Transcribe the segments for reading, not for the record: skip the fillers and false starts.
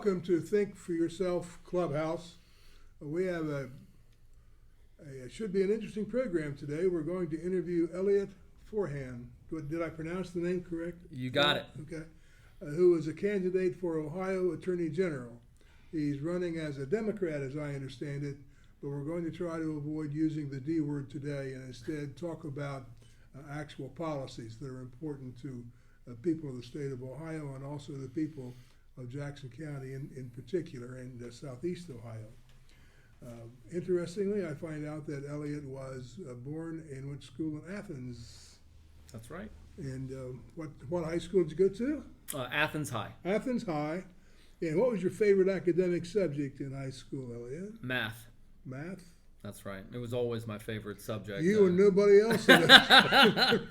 welcome to Think for Yourself Clubhouse. We have it should be an interesting program today. We're going to interview Elliot Forhan. Did I pronounce the name correct? You got it. Okay. Who is a candidate for Ohio Attorney General. He's running as a Democrat, as I understand it, but we're going to try to avoid using the D word today and instead talk about actual policies that are important to people of the state of Ohio and also the people of Jackson County in particular and southeast Ohio. Interestingly, I find out that Elliot was born and went to school in Athens. That's right. And what high school did you go to? Athens High. Athens High. And what was your favorite academic subject in high school, Elliot? Math. Math? That's right. It was always my favorite subject. You and nobody else in it.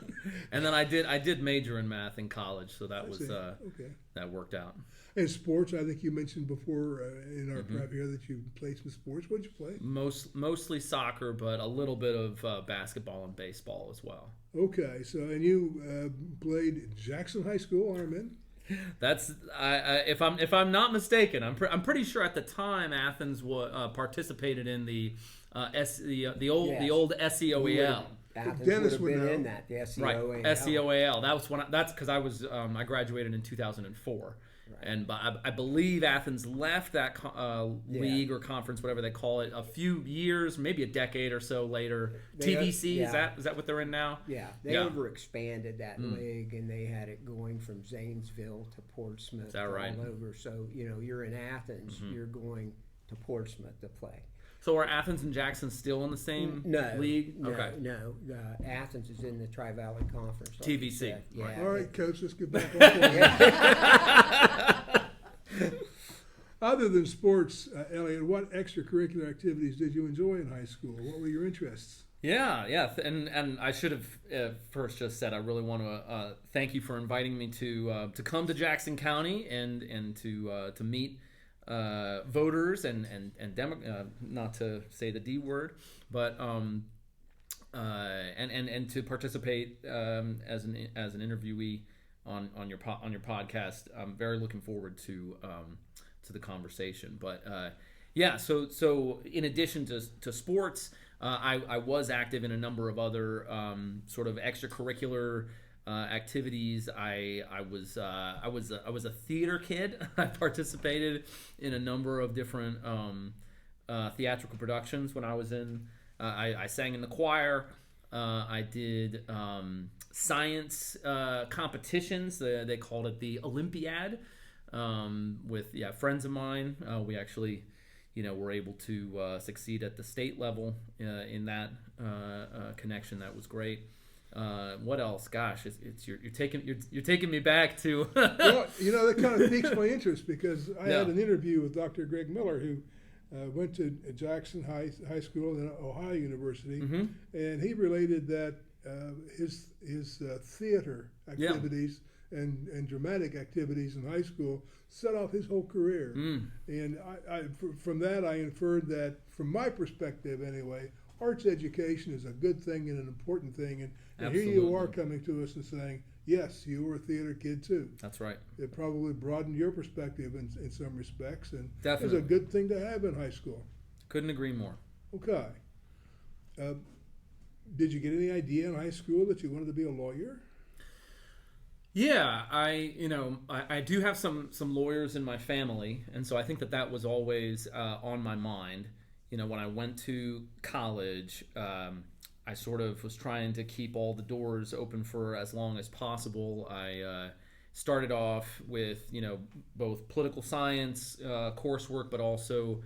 And then I did major in math in college, so that was okay. That worked out. And sports, I think you mentioned before in our prep here that you played some sports. What did you play? Mostly soccer, but a little bit of basketball and baseball as well. Okay, so and you played Jackson High School, Armin. That's if I'm not mistaken, I'm pretty sure at the time Athens participated in the old SEOEL. Athens Dennis would have would been know. in that, the SEOAL. Right, SEOAL. That was that's because I was I graduated in 2004. Right. And I believe Athens left that league or conference, whatever they call it, a few years, maybe a decade or so later. TVC, is that what they're in now? Yeah, they overexpanded that league, and they had it going from Zanesville to Portsmouth all over. So, you're in Athens, you're going to Portsmouth to play. So are Athens and Jackson still in the same league? Okay. No. Athens is in the Tri-Valley Conference. TVC. Yeah. All right, Coach, let's get back on point. Other than sports, Elliot, what extracurricular activities did you enjoy in high school? What were your interests? Yeah, and I should have first just said I really want to thank you for inviting me to come to Jackson County and to meet voters and not to say the D word, but and to participate as an interviewee on your podcast. I'm very looking forward to the conversation. But so in addition to sports, I was active in a number of other sort of extracurricular activities. I was a theater kid. I participated in a number of different theatrical productions when I was in. I sang in the choir. I did science competitions. They called it the Olympiad with friends of mine. We actually were able to succeed at the state level in that connection. That was great. What else? Gosh, you're taking me back to. Well, that kind of piques my interest because I had an interview with Dr. Greg Miller, who went to Jackson High School and Ohio University, and he related that his theater activities and dramatic activities in high school set off his whole career. And from that I inferred that, from my perspective anyway, arts education is a good thing and an important thing, and here you are coming to us and saying, yes, you were a theater kid too. That's right. It probably broadened your perspective in some respects, and definitely it's a good thing to have in high school. Couldn't agree more. Okay. Did you get any idea in high school that you wanted to be a lawyer? Yeah, I do have some lawyers in my family, and so I think that was always on my mind. When I went to college, I sort of was trying to keep all the doors open for as long as possible. I started off with, both political science coursework, but also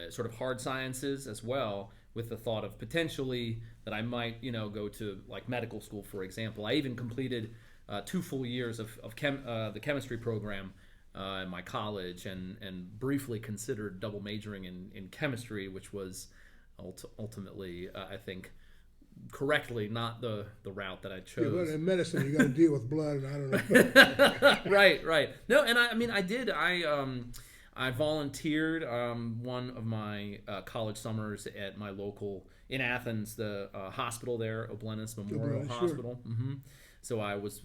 sort of hard sciences as well, with the thought of potentially that I might, go to like medical school, for example. I even completed 2 full years of the chemistry program in my college, and briefly considered double majoring in chemistry, which was ultimately, I think, correctly not the route that I chose. Yeah, but in medicine, you got to deal with blood, and I don't know. Right. No, and I did. I volunteered one of my college summers at my local in Athens, the hospital there, Oblenis Memorial Hospital. Sure. So I was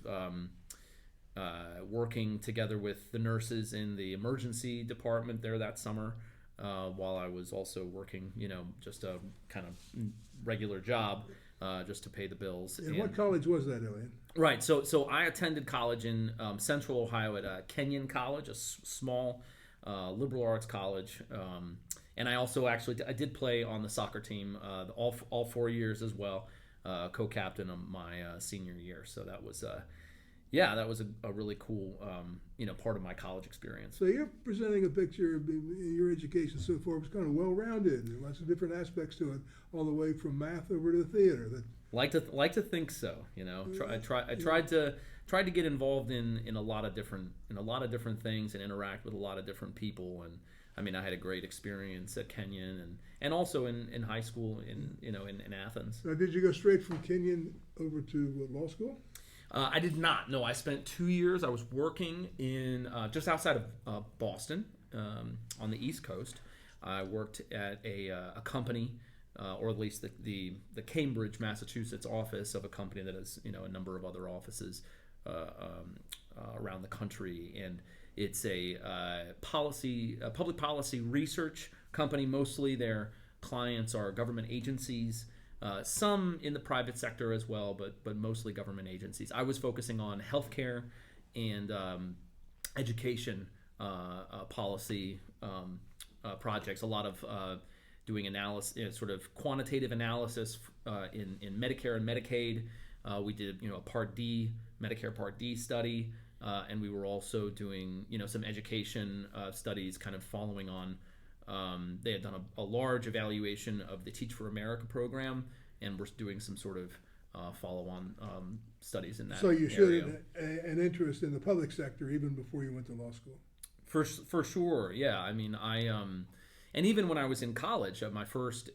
working together with the nurses in the emergency department there that summer, while I was also working, just a kind of regular job, just to pay the bills. And what college was that, Elliot? Right. So I attended college in Central Ohio at Kenyon College, a small liberal arts college. And I also I did play on the soccer team all 4 years as well, co-captain of my senior year. So that was that was a really cool part of my college experience. So you're presenting a picture of your education so far was kind of well-rounded. There lots of different aspects to it, all the way from math over to theater. Like to think so. I tried to get involved in a lot of different things and interact with a lot of different people. And I mean, I had a great experience at Kenyon and also in high school in Athens. Now, did you go straight from Kenyon over to law school? I did not. No, I spent 2 years. I was working in just outside of Boston, on the East Coast. I worked at a company, or at least the Cambridge, Massachusetts office of a company that has a number of other offices around the country, and it's a public policy research company. Mostly their clients are government agencies. Some in the private sector as well, but mostly government agencies. I was focusing on healthcare and education policy projects. A lot of doing analysis, sort of quantitative analysis in Medicare and Medicaid. We did a Part D, Medicare Part D study, and we were also doing some education studies, kind of following on. They had done a large evaluation of the Teach for America program, and we're doing some sort of follow-on studies in that. So you showed an interest in the public sector even before you went to law school. For sure, yeah. I mean, and even when I was in college, my first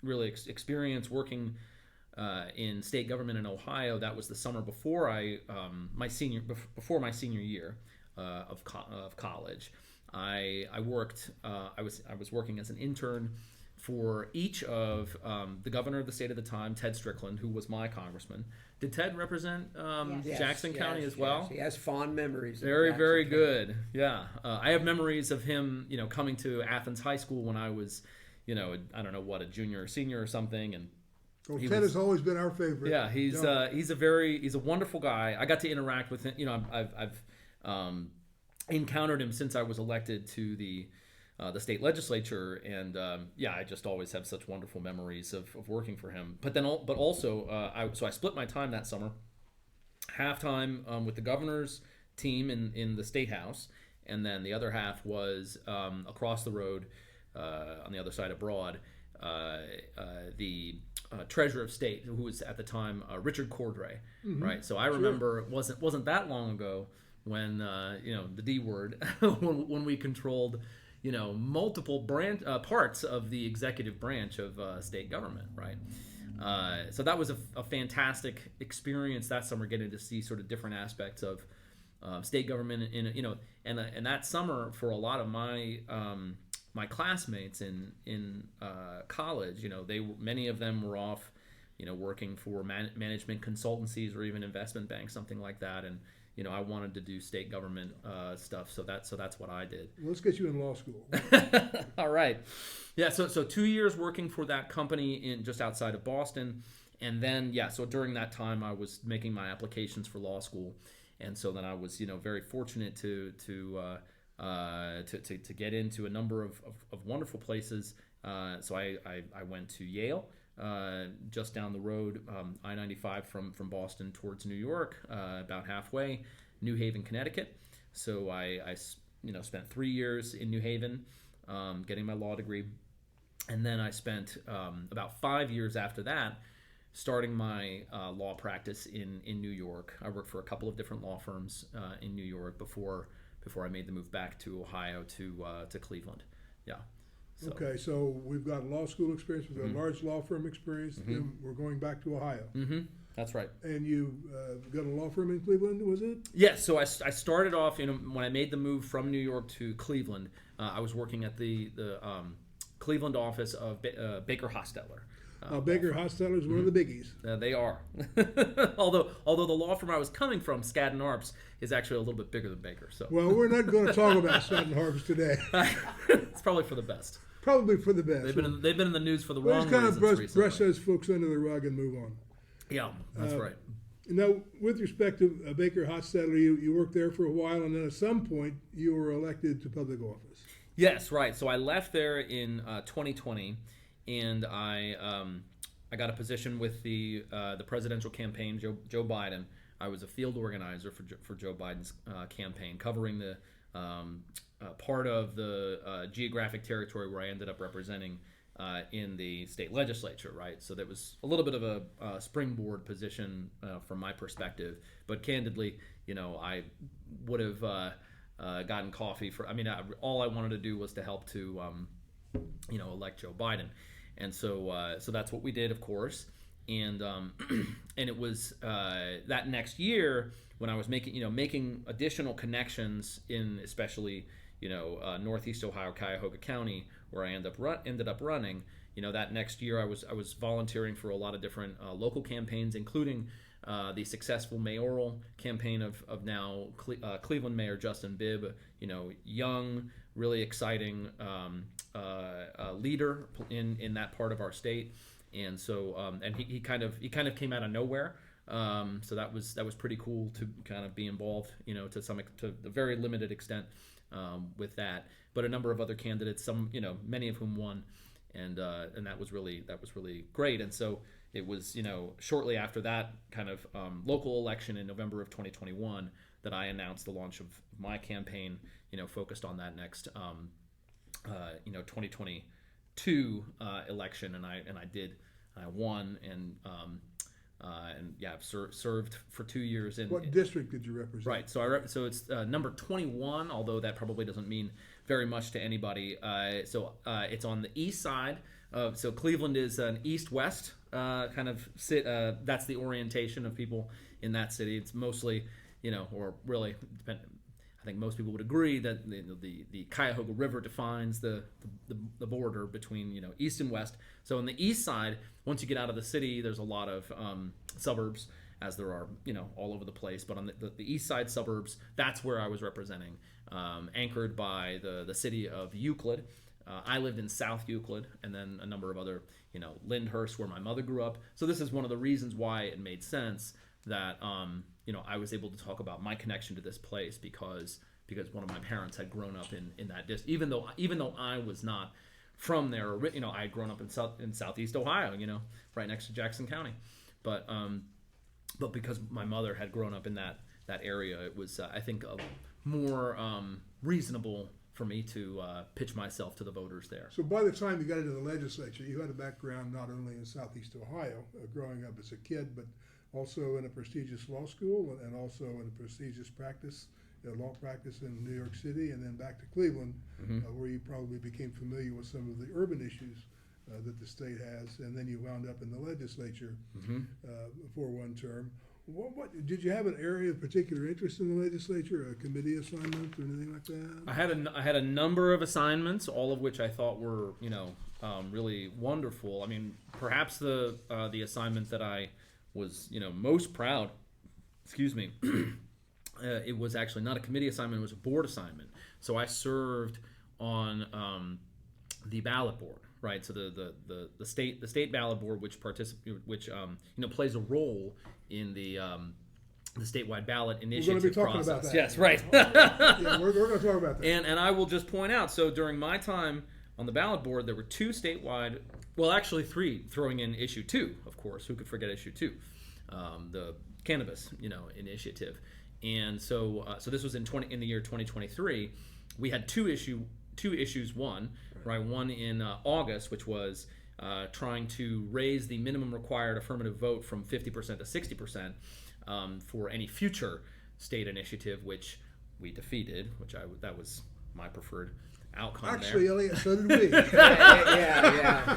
really experience working in state government in Ohio, that was the summer before my senior year of college. I worked. I was working as an intern for each of the governor of the state at the time, Ted Strickland, who was my congressman. Did Ted represent Jackson County as well? Yes. He has fond memories. Very good. Yeah, I have memories of him, coming to Athens High School when I was, I don't know what, a junior or senior or something, and. Well, Ted has always been our favorite. Yeah, he's a wonderful guy. I got to interact with him. I've encountered him since I was elected to the state legislature, and I just always have such wonderful memories of working for him. But also, I split my time that summer, half time with the governor's team in the state house, and then the other half was across the road on the other side of Broad. The treasurer of state, who was at the time Richard Cordray, right? So I remember it wasn't that long ago when the D word when we controlled multiple parts of the executive branch of state government, right? So that was a fantastic experience that summer, getting to see sort of different aspects of state government and that summer for a lot of my classmates in college, many of them were off, working for management consultancies or even investment banks, something like that, and I wanted to do state government stuff, so that's what I did. Well, let's get you in law school. All right, yeah. So 2 years working for that company in just outside of Boston, and then so during that time I was making my applications for law school, and so then I was very fortunate to get into a number of wonderful places. So I went to Yale, just down the road, I-95 from Boston towards New York, about halfway, New Haven, Connecticut. So I spent 3 years in New Haven, getting my law degree, and then I spent about 5 years after that starting my law practice in New York. I worked for a couple of different law firms in New York before I made the move back to Ohio to Cleveland. Yeah. So. Okay, so we've got law school experience, we've got large law firm experience, and we're going back to Ohio. Mm-hmm. That's right. And you got a law firm in Cleveland, was it? Yes. So I started off, when I made the move from New York to Cleveland, I was working at the Cleveland office of Baker Hostetler. Baker Hostetler is one of the biggies. They are. although the law firm I was coming from, Skadden Arps, is actually a little bit bigger than Baker. So well, we're not going to talk about Skadden Arps today. It's probably for the best. Probably for the best. They've been in the news for the wrong reasons. Just kind of brush those folks under the rug and move on. Yeah, that's right. Now, with respect to Baker Hostetler, you worked there for a while, and then at some point you were elected to public office. Yes, right. So I left there in 2020, and I got a position with the presidential campaign, Joe Biden. I was a field organizer for Joe Biden's campaign, covering the part of the geographic territory where I ended up representing in the state legislature, right? So that was a little bit of a springboard position from my perspective. But candidly, I would have gotten coffee for. I mean, all I wanted to do was to help to, elect Joe Biden, and so that's what we did, of course. And and it was that next year when I was making additional connections in especially Northeast Ohio, Cuyahoga County, where I ended up running. That next year I was volunteering for a lot of different local campaigns, including the successful mayoral campaign of now Cleveland Mayor Justin Bibb. Young, really exciting leader in that part of our state, and so and he kind of came out of nowhere. So that was pretty cool to kind of be involved, to a very limited extent. With that, but a number of other candidates, many of whom won, and that was really great. And so it was, shortly after that kind of local election in November of 2021 that I announced the launch of my campaign, focused on that next 2022 election, and I won, and I've served for 2 years. What district did you represent? Right, so it's number 21, although that probably doesn't mean very much to anybody. It's on the east side. So Cleveland is an east-west kind of that's the orientation of people in that city. It's mostly, or really, I think most people would agree that the Cuyahoga River defines the border between east and west. So on the east side, once you get out of the city, there's a lot of suburbs, as there are all over the place. But on the east side suburbs, that's where I was representing, anchored by the city of Euclid. I lived in South Euclid, and then a number of other, Lyndhurst, where my mother grew up. So this is one of the reasons why it made sense that I was able to talk about my connection to this place because one of my parents had grown up in that district. Even though I was not from there, I had grown up in Southeast Ohio, right next to Jackson County, but because my mother had grown up in that area, it was I think more reasonable for me to pitch myself to the voters there. So by the time you got into the legislature, you had a background not only in Southeast Ohio, growing up as a kid, but also in a prestigious law school, and also in a prestigious law practice in New York City, and then back to Cleveland, where you probably became familiar with some of the urban issues that the state has, and then you wound up in the legislature for one term. What did you have an area of particular interest in the legislature, a committee assignment or anything like that? I had a number of assignments, all of which I thought were really wonderful. I mean, perhaps the assignment that I was most proud, it was actually not a committee assignment; it was a board assignment. So I served on the ballot board, right? So the state ballot board, which plays a role in the statewide ballot initiative process. About that. Yes, right. Yeah, we're going to talk about that. And I will just point out, so during my time on the ballot board, there were 2 statewide, well, actually 3, throwing in issue 2, of course. Who could forget issue 2? The cannabis, initiative. And so this was in the year 2023. We had two issues. One in August, which was trying to raise the minimum required affirmative vote from 50% to 60% for any future state initiative, which we defeated. That was my preferred outcome. Actually, there. Elliot, so did we. Yeah.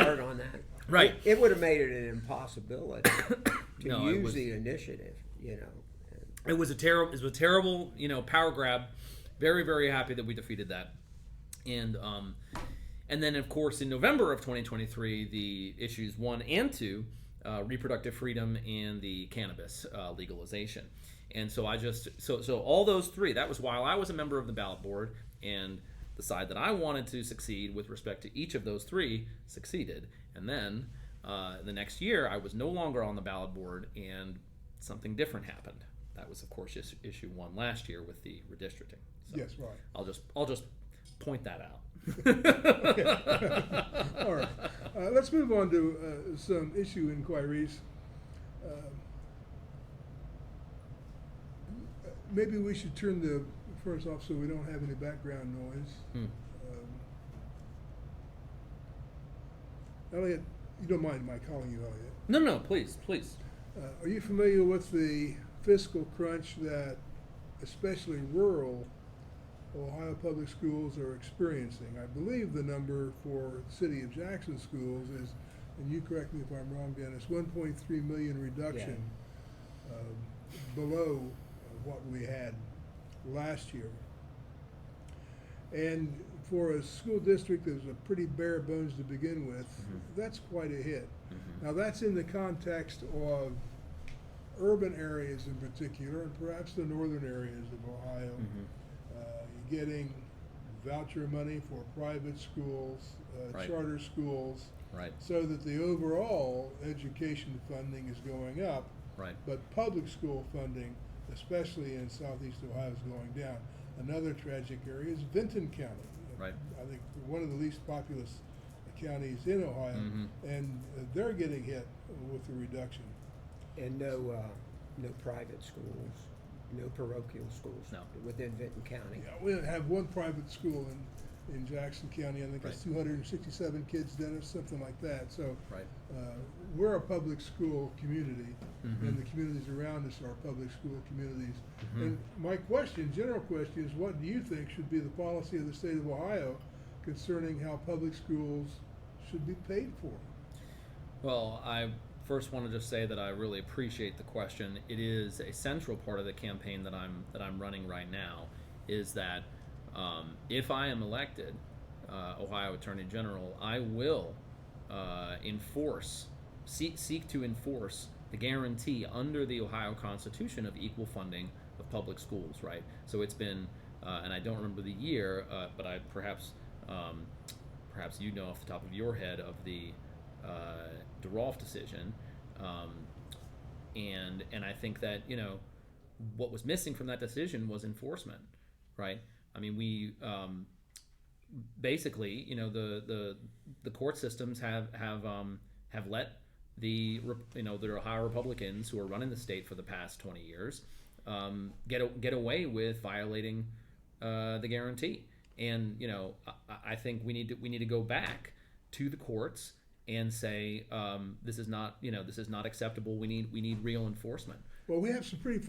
Hard on that. Right. It would have made it an impossibility to use the initiative. It was a terrible, power grab. Very, very happy that we defeated that. And And then, of course, in November of 2023, the issues 1 and 2, reproductive freedom and the cannabis legalization. And so so all those three, that was while I was a member of the ballot board, and the side that I wanted to succeed with respect to each of those three succeeded. And then the next year, I was no longer on the ballot board, and something different happened. That was, of course, issue 1 last year with the redistricting. So yes, right. I'll just point that out. All right. Let's move on to some issue inquiries. Maybe we should turn the furnace off so we don't have any background noise. Elliot, you don't mind my calling you Elliot? No, please. Are you familiar with the fiscal crunch that especially rural Ohio public schools are experiencing? I believe the number for the city of Jackson schools is, and you correct me if I'm wrong, Dennis, 1.3 million reduction below what we had last year. And for a school district that was a pretty bare bones to begin with, that's quite a hit. Now that's in the context of urban areas in particular, and perhaps the northern areas of Ohio. You're getting voucher money for private schools, charter schools, so that the overall education funding is going up, but public school funding, especially in southeast Ohio, is going down. Another tragic area is Vinton County. I think one of the least populous counties in Ohio, and they're getting hit with the reduction. And no private schools, no parochial schools within Vinton County. Yeah, we have one private school in Jackson County. I think it's 267 kids, Dennis, something like that. So we're a public school community, and the communities around us are public school communities. And my general question is, what do you think should be the policy of the state of Ohio concerning how public schools should be paid for? Well, I first want to just say that I really appreciate the question. It is a central part of the campaign that I'm running right now, is that if I am elected Ohio Attorney General, I will seek to enforce the guarantee under the Ohio Constitution of equal funding of public schools, right? So it's been, and I don't remember the year, but I perhaps you know off the top of your head of the DeRolf decision, and I think that what was missing from that decision was enforcement, right? I mean, we basically, the court systems have let the Ohio Republicans who are running the state for the past 20 years get away with violating the guarantee. And I think we need to go back to the courts and say this is not acceptable. We need real enforcement. Well, we have some pretty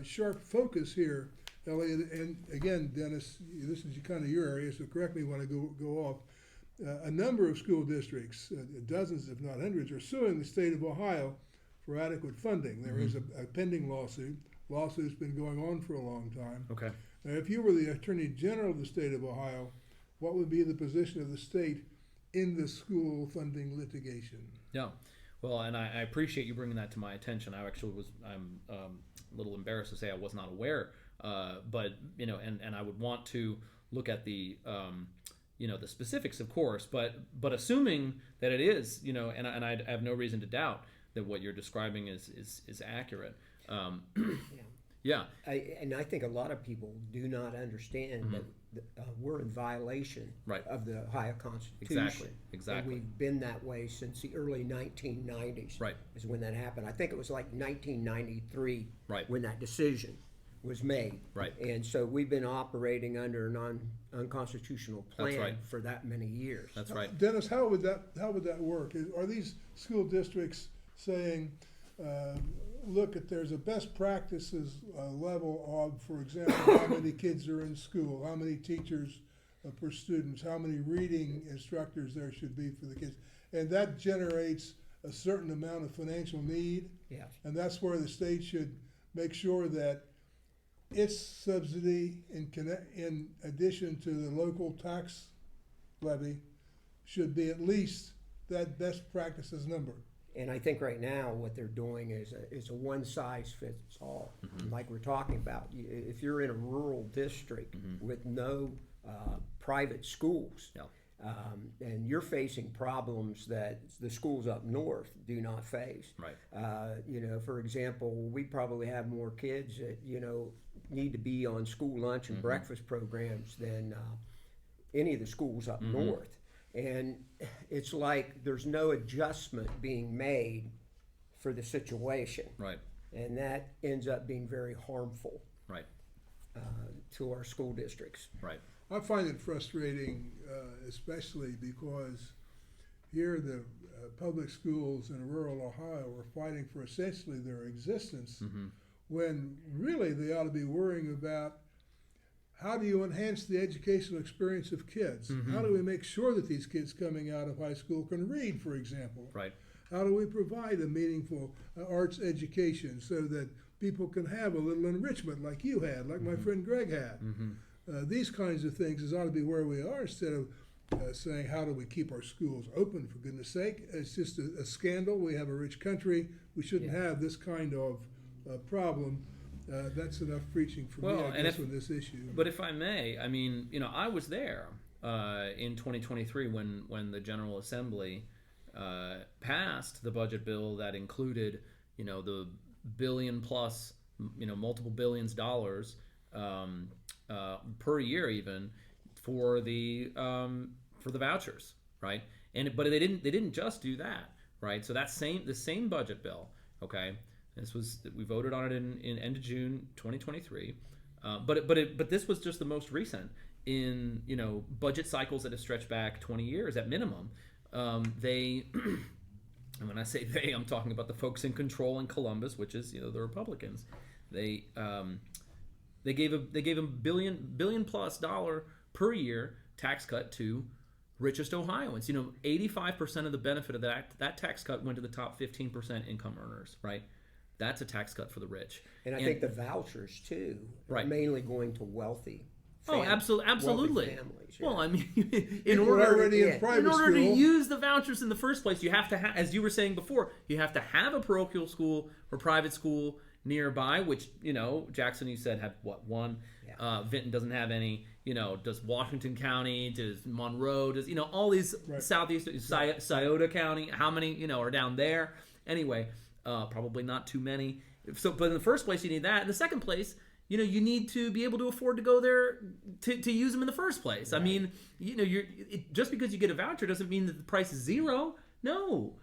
sharp focus here, Elliot. And again, Dennis, this is kind of your area, so correct me when I go off. A number of school districts, dozens if not hundreds, are suing the state of Ohio for adequate funding. There is a pending lawsuit. Lawsuit's been going on for a long time. Okay. Now, if you were the Attorney General of the state of Ohio, what would be the position of the state in the school funding litigation? Yeah. Well, and I appreciate you bringing that to my attention. I'm a little embarrassed to say I was not aware, but and I would want to look at the the specifics, of course, but assuming that it is, and I have no reason to doubt that what you're describing is accurate. Yeah. I think a lot of people do not understand that we're in violation of the Ohio Constitution. Exactly. And we've been that way since the early 1990s. Is when that happened. I think it was like 1993 when that decision was made. And so we've been operating under an unconstitutional plan for that many years. That's right. Dennis, how would that work? Are these school districts saying, look, there's a best practices level of, for example, how many kids are in school, how many teachers per student, how many reading instructors there should be for the kids, and that generates a certain amount of financial need, and that's where the state should make sure that its subsidy in addition to the local tax levy should be at least that best practices number. And I think right now what they're doing is a one size fits all. Like we're talking about, if you're in a rural district with no private schools, and you're facing problems that the schools up north do not face. Right. For example, we probably have more kids that need to be on school lunch and breakfast programs than any of the schools up north. And it's like there's no adjustment being made for the situation. Right. And that ends up being very harmful. Right. To our school districts. Right. I find it frustrating, especially because here the public schools in rural Ohio are fighting for essentially their existence, when really they ought to be worrying about how do you enhance the educational experience of kids? How do we make sure that these kids coming out of high school can read, for example? Right. How do we provide a meaningful arts education so that people can have a little enrichment like you had, like my friend Greg had? These kinds of things ought to be where we are, instead of saying, how do we keep our schools open, for goodness sake? It's just a scandal. We have a rich country. We shouldn't have this kind of problem. That's enough preaching for me, I guess, on this issue. But if I may, I mean, I was there in 2023 when the General Assembly passed the budget bill that included, the billion plus, multiple billions dollars per year even for the vouchers, right? But they didn't just do that, right? So the same budget bill, okay. We voted on it in end of June 2023, but this was just the most recent in budget cycles that have stretched back 20 years at minimum. And when I say they, I'm talking about the folks in control in Columbus, which is the Republicans. They gave a billion plus dollar per year tax cut to richest Ohioans. 85% of the benefit of that tax cut went to the top 15% income earners, right? That's a tax cut for the rich. And I think the vouchers too are mainly going to wealthy absolutely. families. Well, I mean, in order to use the vouchers in the first place, you have to have, as you were saying before, you have to have a parochial school or private school nearby, which, Jackson, you said, had one. Yeah. Vinton doesn't have any. Does Washington County, does Monroe, does, all these southeast, Scioto County, how many, are down there? Anyway, probably not too many. But in the first place, you need that. In the second place, you need to be able to afford to go there to use them in the first place. Right. I mean, just because you get a voucher doesn't mean that the price is zero. No.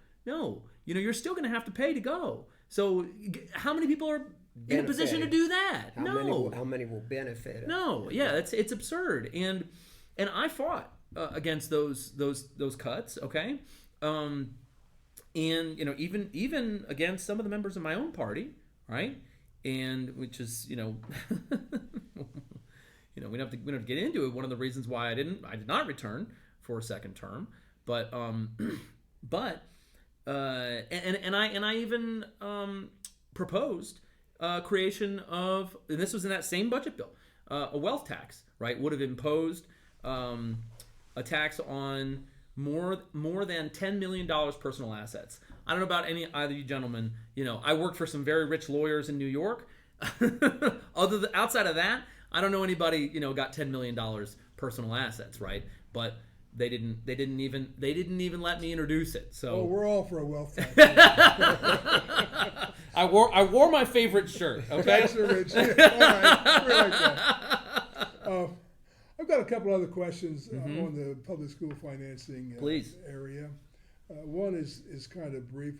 You're still going to have to pay to go. So how many people are in a position to do that? How many will benefit? No. Yeah, it's absurd. And I fought against those cuts. Okay. And even against some of the members of my own party, right? And which is we don't have to get into it. One of the reasons why I did not return for a second term, but I even proposed creation of, and this was in that same budget bill, a wealth tax, right? Would have imposed a tax on more than $10 million personal assets. I don't know about either you gentlemen. I worked for some very rich lawyers in New York. Outside of that, I don't know anybody got $10 million personal assets, right? But they didn't even let me introduce it. So we're all for a wealth tax. I wore my favorite shirt. Okay. Tax are rich. Yeah. All right. We're like that. I've got a couple other questions on the public school financing area. One is kind of brief.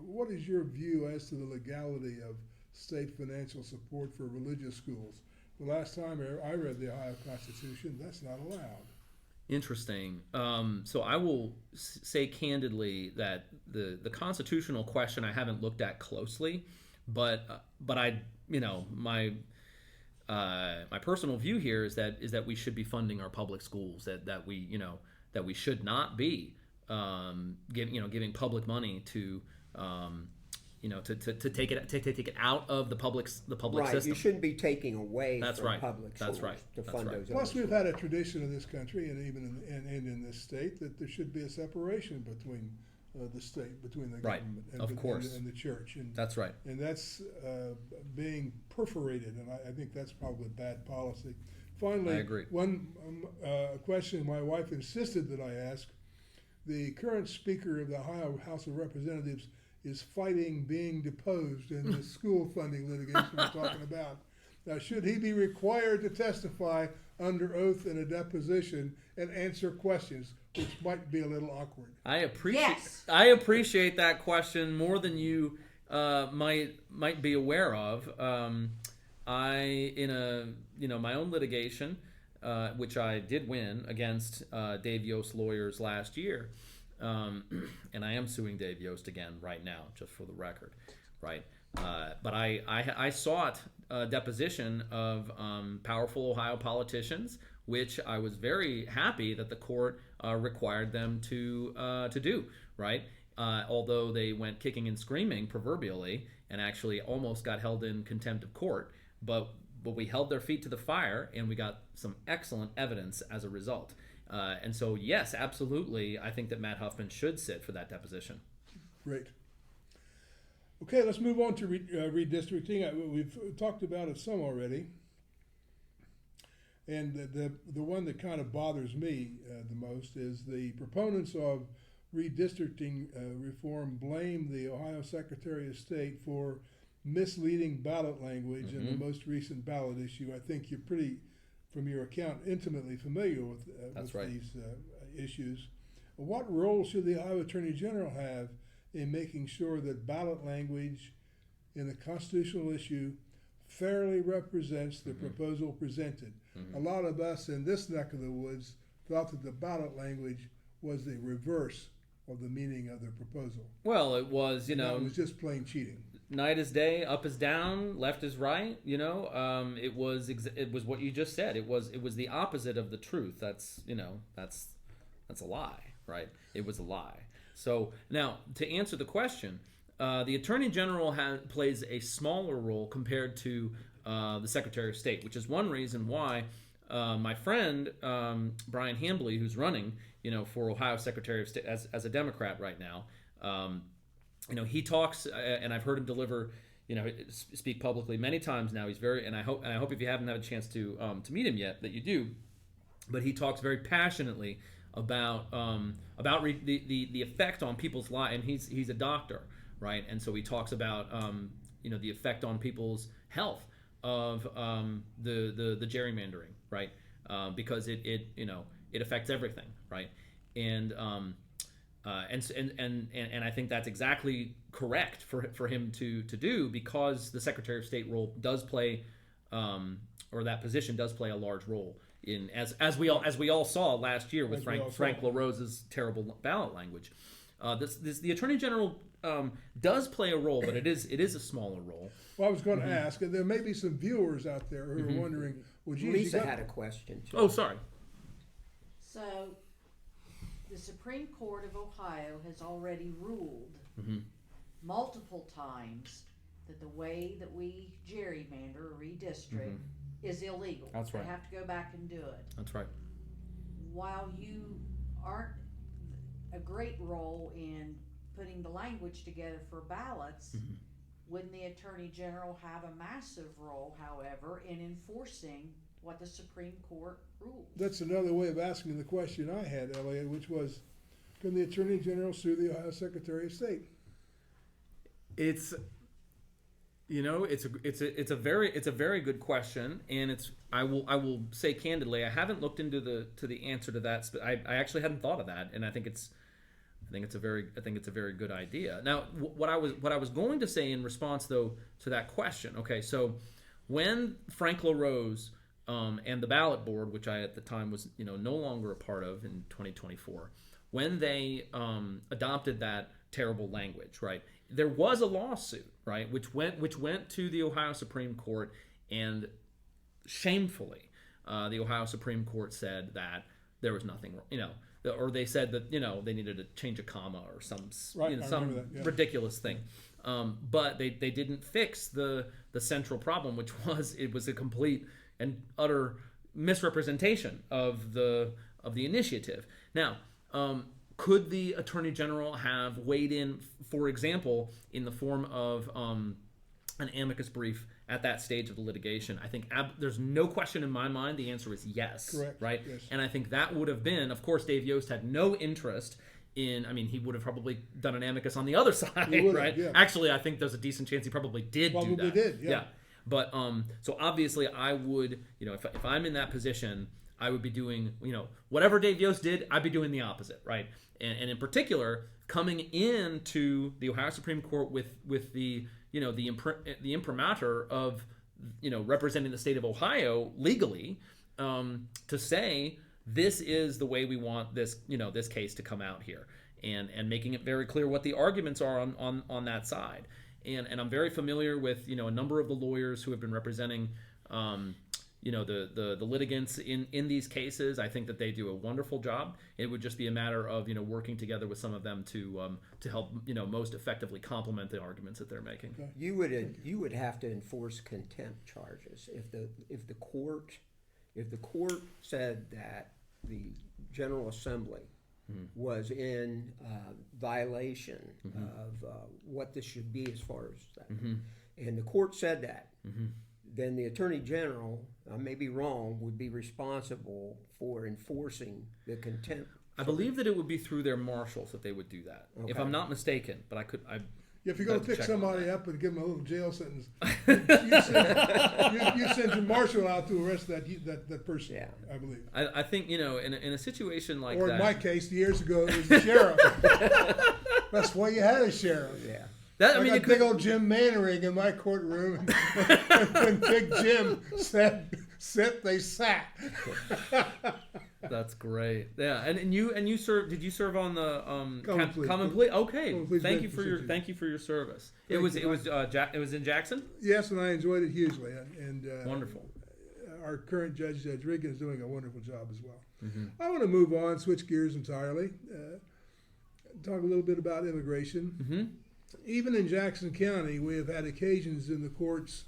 What is your view as to the legality of state financial support for religious schools? The last time I read the Ohio Constitution, that's not allowed. Interesting. So I will say candidly that the constitutional question I haven't looked at closely, but I my personal view here is that we should be funding our public schools, that we should not be giving public money to to take it out of the public right. system. You shouldn't be taking away from public schools to fund those. Plus, we've had a tradition in this country and even in this state that there should be a separation between the state, between the government and the church. And that's right. And that's being perforated, and I think that's probably bad policy. Finally, I agree. One question my wife insisted that I ask. The current Speaker of the Ohio House of Representatives is fighting being deposed in the school funding litigation we're talking about. Now, should he be required to testify under oath in a deposition and answer questions, which might be a little awkward? I appreciate that question more than you might be aware of. My own litigation, which I did win against Dave Yost's lawyers last year, and I am suing Dave Yost again right now, just for the record, right? But I sought a deposition of powerful Ohio politicians, which I was very happy that the court required them to do, right? Although they went kicking and screaming proverbially and actually almost got held in contempt of court, but we held their feet to the fire and we got some excellent evidence as a result. And so, yes, absolutely, I think that Matt Huffman should sit for that deposition. Great. Okay, let's move on to redistricting. We've talked about it some already. And the one that kind of bothers me the most is the proponents of redistricting reform blame the Ohio Secretary of State for misleading ballot language in the most recent ballot issue. I think you're pretty, from your account, intimately familiar with these issues. What role should the Ohio Attorney General have in making sure that ballot language in a constitutional issue fairly represents the proposal presented? A lot of us in this neck of the woods thought that the ballot language was the reverse of the meaning of the proposal. Well, it was, it was just plain cheating. Night is day, up is down, left is right. It was what you just said. It was the opposite of the truth. That's a lie, right? It was a lie. So now, to answer the question, the Attorney General plays a smaller role compared to the Secretary of State, which is one reason why my friend Brian Hambly, who's running, for Ohio Secretary of State as a Democrat right now, he talks, and I've heard him deliver, speak publicly many times now. He's very, and I hope if you haven't had a chance to meet him yet, that you do. But he talks very passionately about the effect on people's lives, and he's a doctor, right? And so he talks about the effect on people's health of the gerrymandering, right? Because it affects everything, right? And I think that's exactly correct for him to do, because the Secretary of State role does play, or that position does play a large role in as we all saw last year with Frank LaRose's terrible ballot language. The Attorney General does play a role, but it is a smaller role. Well, I was going to ask, and there may be some viewers out there who are wondering, Lisa had a question too. Oh, sorry. So, the Supreme Court of Ohio has already ruled multiple times that the way that we gerrymander or redistrict is illegal. That's right. They have to go back and do it. That's right. While you aren't a great role in putting the language together for ballots, wouldn't the Attorney General have a massive role, however, in enforcing what the Supreme Court ruled? That's another way of asking the question I had, Elliot, which was, can the Attorney General sue the Ohio Secretary of State? It's a very good question, and I will say candidly, I haven't looked into the answer to that. I actually hadn't thought of that, and I think it's a very good idea. Now, what I was going to say in response though to that question, okay, so when Frank LaRose and the ballot board, which I at the time was no longer a part of in 2024, when they adopted that terrible language, right? There was a lawsuit, right, which went to the Ohio Supreme Court, and shamefully, the Ohio Supreme Court said that there was nothing, or they said that they needed to change a comma or some that, ridiculous thing. But they didn't fix the central problem, which was it was a complete and utter misrepresentation of the initiative. Now, could the Attorney General have weighed in, for example, in the form of an amicus brief at that stage of the litigation? I think there's no question in my mind the answer is yes. Correct. Right? Yes. And I think that would have been, of course, Dave Yost had no interest in, he would have probably done an amicus on the other side, right? Yeah. Actually, I think there's a decent chance he probably did do that. Did, yeah. But so obviously I would, if I'm in that position, I would be doing, whatever Dave Yost did, I'd be doing the opposite, right? And in particular, coming into the Ohio Supreme Court with the the imprimatur of representing the state of Ohio legally, to say this is the way we want this this case to come out here, and making it very clear what the arguments are on that side. And I'm very familiar with a number of the lawyers who have been representing the litigants in these cases. I think that they do a wonderful job. It would just be a matter of working together with some of them to help most effectively complement the arguments that they're making. Okay. You would have to enforce contempt charges if the court said that the General Assembly was in violation of what this should be as far as that, and the court said that. Then the Attorney General, I may be wrong, would be responsible for enforcing the contempt. I believe that it would be through their marshals that they would do that, if I'm not mistaken. But if you're going to pick somebody up and give them a little jail sentence, you send your marshal out to arrest that person. Yeah. I believe. I think in a situation like that. Or that. in my case, years ago, it was the sheriff. That's why you had a sheriff. Yeah. I got big old Jim Mannering in my courtroom, and when Big Jim said sit, they sat. That's great. Yeah, and you served. Did you serve on the Common Pleas? Okay, thank you for your service. It was in Jackson. Yes, and I enjoyed it hugely. And wonderful. Our current Judge Regan is doing a wonderful job as well. I want to move on, switch gears entirely, talk a little bit about immigration. Even in Jackson County, we have had occasions in the courts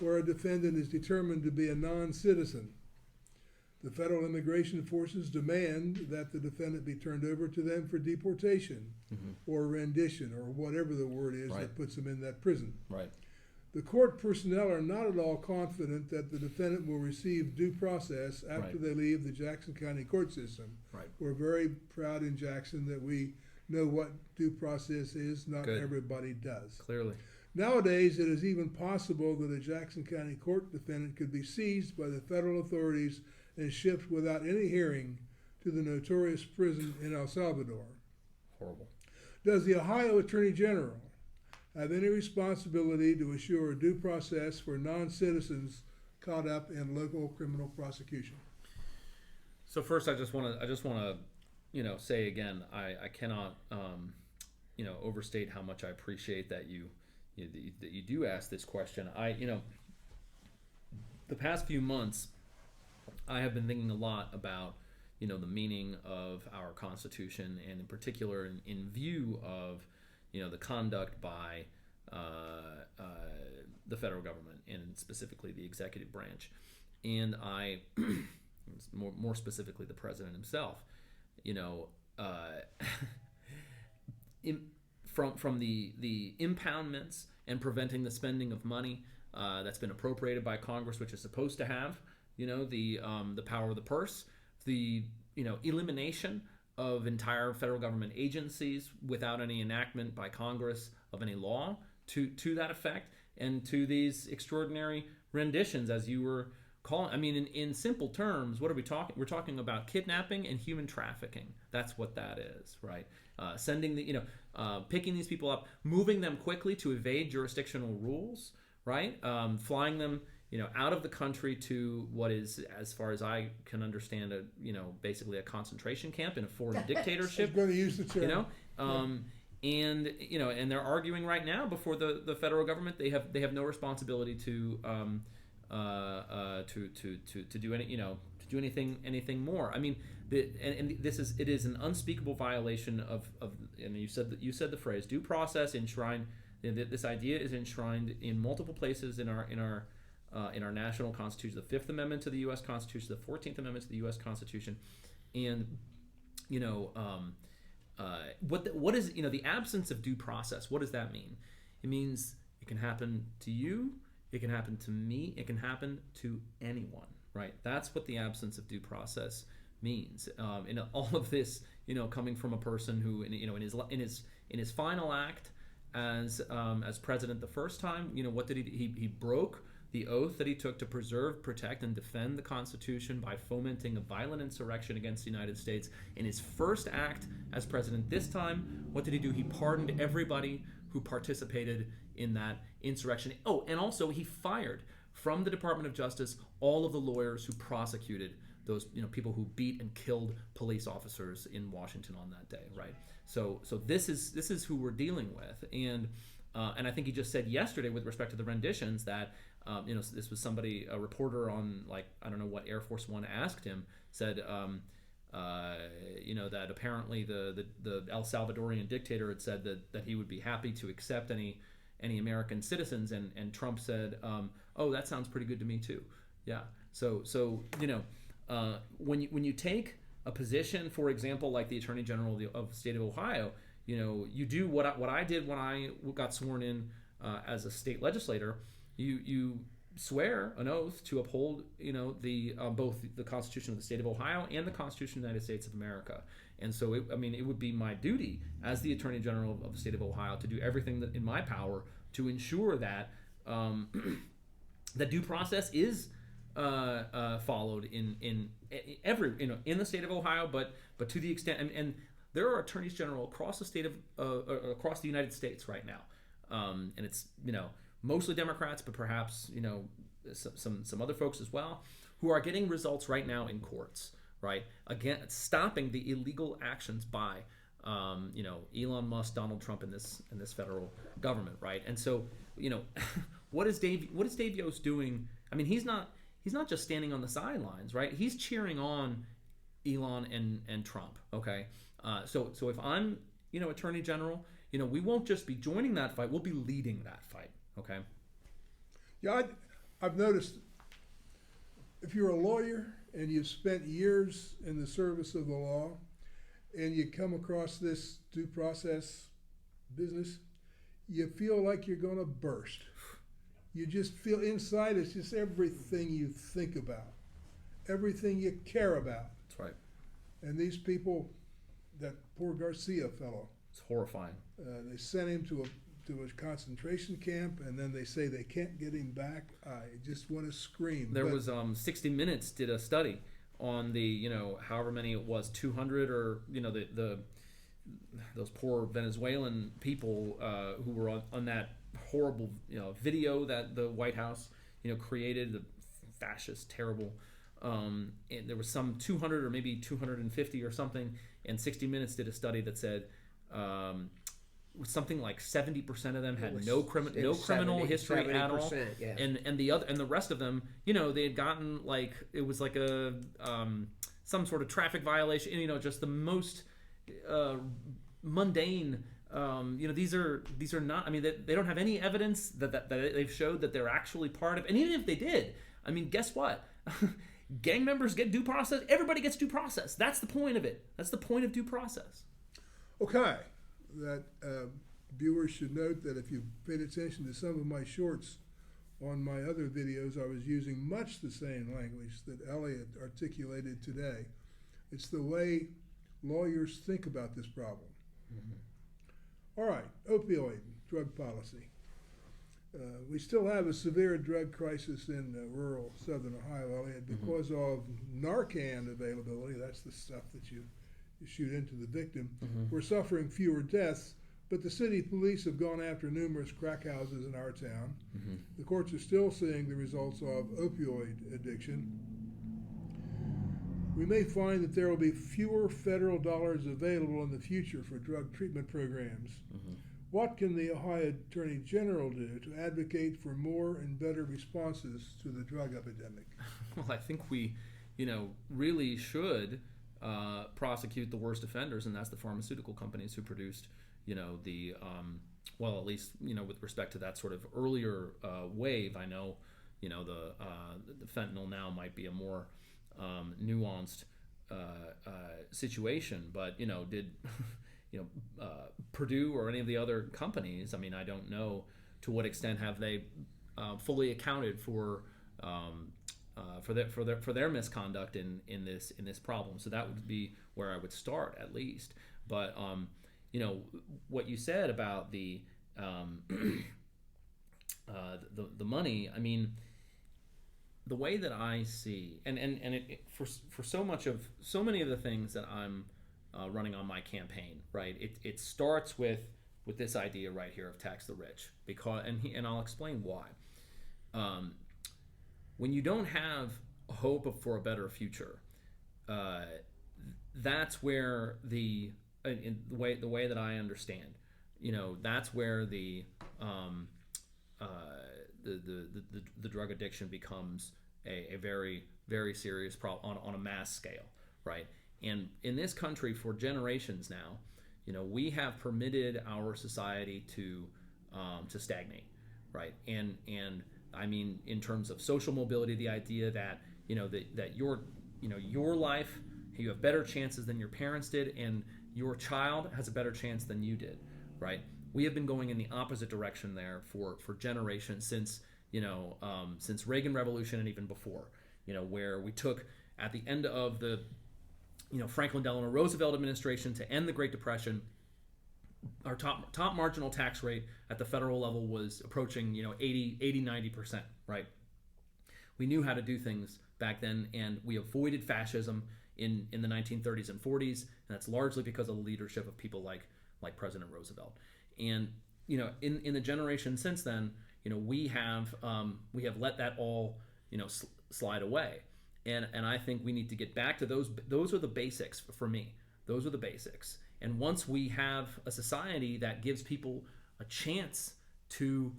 where a defendant is determined to be a non-citizen. The federal immigration forces demand that the defendant be turned over to them for deportation or rendition or whatever the word is that puts them in that prison. Right. The court personnel are not at all confident that the defendant will receive due process after they leave the Jackson County court system. Right. We're very proud in Jackson that we know what due process is. Not everybody does. Clearly. Nowadays, it is even possible that a Jackson County court defendant could be seized by the federal authorities and shipped without any hearing to the notorious prison in El Salvador. Horrible. Does the Ohio Attorney General have any responsibility to assure due process for non-citizens caught up in local criminal prosecution? So first, I just want to say again, I cannot overstate how much I appreciate that you do ask this question. The past few months, I have been thinking a lot about the meaning of our Constitution, and in particular in view of the conduct by the federal government, and specifically the executive branch, and more specifically the president himself. From the impoundments and preventing the spending of money that's been appropriated by Congress, which is supposed to have the power of the purse, the elimination of entire federal government agencies without any enactment by Congress of any law to that effect, and to these extraordinary renditions, as you were calling. In simple terms, what are we talking? We're talking about kidnapping and human trafficking. That's what that is, right? Sending picking these people up, moving them quickly to evade jurisdictional rules, right? Flying them, out of the country to what is, as far as I can understand, basically a concentration camp in a foreign dictatorship. I'm going to use the term. And they're arguing right now before the federal government. They have no responsibility to do anything more. and it is an unspeakable violation of and you said the phrase due process enshrined. This idea is enshrined in multiple places in our national constitution, the Fifth Amendment to the U.S. Constitution, the 14th Amendment to the U.S. Constitution, and what is the absence of due process? What does that mean? It means it can happen to you, it can happen to me, it can happen to anyone, right? That's what the absence of due process means. In all of this, coming from a person who, in his final act as president the first time, what did he broke the oath that he took to preserve, protect, and defend the Constitution by fomenting a violent insurrection against the United States. In his first act as president this time, what did he do? He pardoned everybody who participated in that insurrection. Oh, and also he fired from the Department of Justice all of the lawyers who prosecuted those people who beat and killed police officers in Washington on that day, right? So this is who we're dealing with, and I think he just said yesterday with respect to the renditions that this was somebody, a reporter on, like, I don't know what Air Force One asked him, said that apparently the El Salvadorian dictator had said that he would be happy to accept any American citizens, and Trump said, oh, that sounds pretty good to me too. Yeah. So when you take a position, for example, like the Attorney General of the state of Ohio, you do what I did when I got sworn in as a state legislator. You swear an oath to uphold, both the Constitution of the state of Ohio and the Constitution of the United States of America. And so, it would be my duty as the Attorney General of the state of Ohio to do everything that in my power to ensure that that due process is followed in every in the state of Ohio, but to the extent and there are attorneys general across the state of across the United States right now, and it's mostly Democrats, but perhaps some other folks as well, who are getting results right now in courts, right? Again, stopping the illegal actions by Elon Musk, Donald Trump, in this federal government, right? And so what is Dave Yost doing? I mean, he's not just standing on the sidelines, right? He's cheering on Elon and Trump. Okay, so if I'm Attorney General, we won't just be joining that fight; we'll be leading that fight. Okay. Yeah, I've noticed if you're a lawyer and you've spent years in the service of the law, and you come across this due process business, you feel like you're going to burst. You just feel inside it's just everything you think about, everything you care about. That's right. And these people, that poor Garcia fellow, it's horrifying. They sent him to a concentration camp, and then they say they can't get him back. I just want to scream. There was 60 Minutes did a study on the however many it was, 200 or those poor Venezuelan people who were on that horrible video that the White House created, the fascist, terrible, and there was some 200 or maybe 250 or something, and 60 Minutes did a study that said something like 70% of them had no criminal history at all, yeah. and the rest of them, they had gotten it was like a some sort of traffic violation, just the most mundane. These are not. I mean, they don't have any evidence that they've showed that they're actually part of. And even if they did, I mean, guess what? Gang members get due process. Everybody gets due process. That's the point of it. That's the point of due process. Okay. That viewers should note that if you paid attention to some of my shorts on my other videos, I was using much the same language that Elliot articulated today. It's the way lawyers think about this problem. Mm-hmm. All right, opioid drug policy. We still have a severe drug crisis in rural southern Ohio, Elliot, because of Narcan availability. That's the stuff that you shoot into the victim. Mm-hmm. We're suffering fewer deaths, but the city police have gone after numerous crack houses in our town. Mm-hmm. The courts are still seeing the results of opioid addiction. We may find that there will be fewer federal dollars available in the future for drug treatment programs. Mm-hmm. What can the Ohio Attorney General do to advocate for more and better responses to the drug epidemic? Well, I think we, really should prosecute the worst offenders, and that's the pharmaceutical companies who produced, the well, at least with respect to that sort of earlier wave. I know, the fentanyl now might be a more nuanced situation, but did Purdue or any of the other companies? I mean, I don't know to what extent have they fully accounted for their misconduct in this problem. So that would be where I would start, at least. But what you said about the money. I mean, the way that I see, and for so many of the things that I'm running on my campaign, right? It starts with this idea right here of tax the rich, and I'll explain why. When you don't have hope for a better future, that's where the way that I understand, that's where the drug addiction becomes a very, very serious problem on a mass scale, right? And in this country for generations now, we have permitted our society to stagnate, right? And I mean, in terms of social mobility, the idea that that your life, you have better chances than your parents did, and your child has a better chance than you did, right? We have been going in the opposite direction there for generations since Reagan Revolution and even before, where we took at the end of the Franklin Delano Roosevelt administration to end the Great Depression. Our top marginal tax rate at the federal level was approaching 80-90%, right? We knew how to do things back then, and we avoided fascism in the 1930s and 40s, and that's largely because of the leadership of people like President Roosevelt. And in the generation since then, we have let that all slide away, and I think we need to get back to those. Those are the basics for me. Those are the basics. And once we have a society that gives people a chance to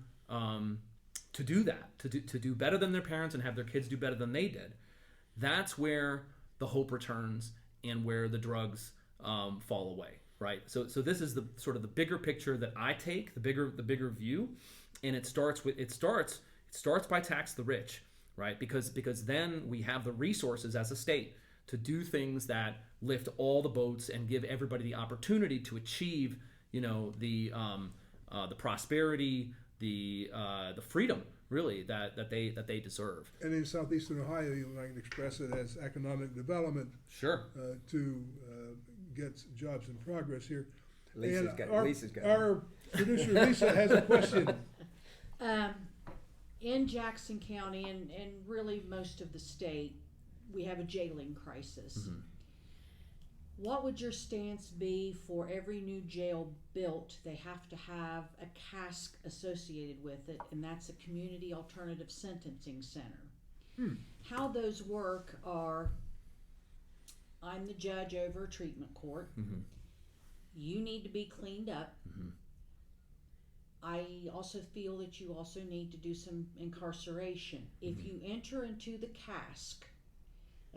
do that, to do better than their parents and have their kids do better than they did, that's where the hope returns and where the drugs fall away, right? So this is the sort of the bigger picture that I take, the bigger view, and it starts by tax the rich, right? Because then we have the resources as a state to do things that lift all the boats and give everybody the opportunity to achieve, the prosperity, the freedom, really, that they deserve. And in southeastern Ohio, you might express it as economic development. Sure. To get jobs in progress here. Lisa's got our producer Lisa has a question. In Jackson County and really most of the state, we have a jailing crisis. Mm-hmm. What would your stance be for every new jail built? They have to have a cask associated with it, and that's a community alternative sentencing center. How those work are, I'm the judge over a treatment court. Mm-hmm. You need to be cleaned up. Mm-hmm. I also feel that you also need to do some incarceration. Mm-hmm. If you enter into the cask,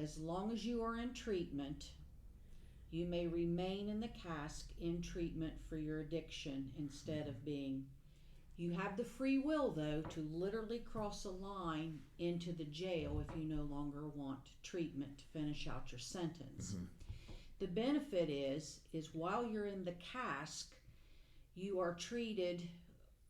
as long as you are in treatment, you may remain in the cask in treatment for your addiction instead of being. You have the free will, though, to literally cross a line into the jail if you no longer want treatment to finish out your sentence. Mm-hmm. The benefit is while you're in the cask, you are treated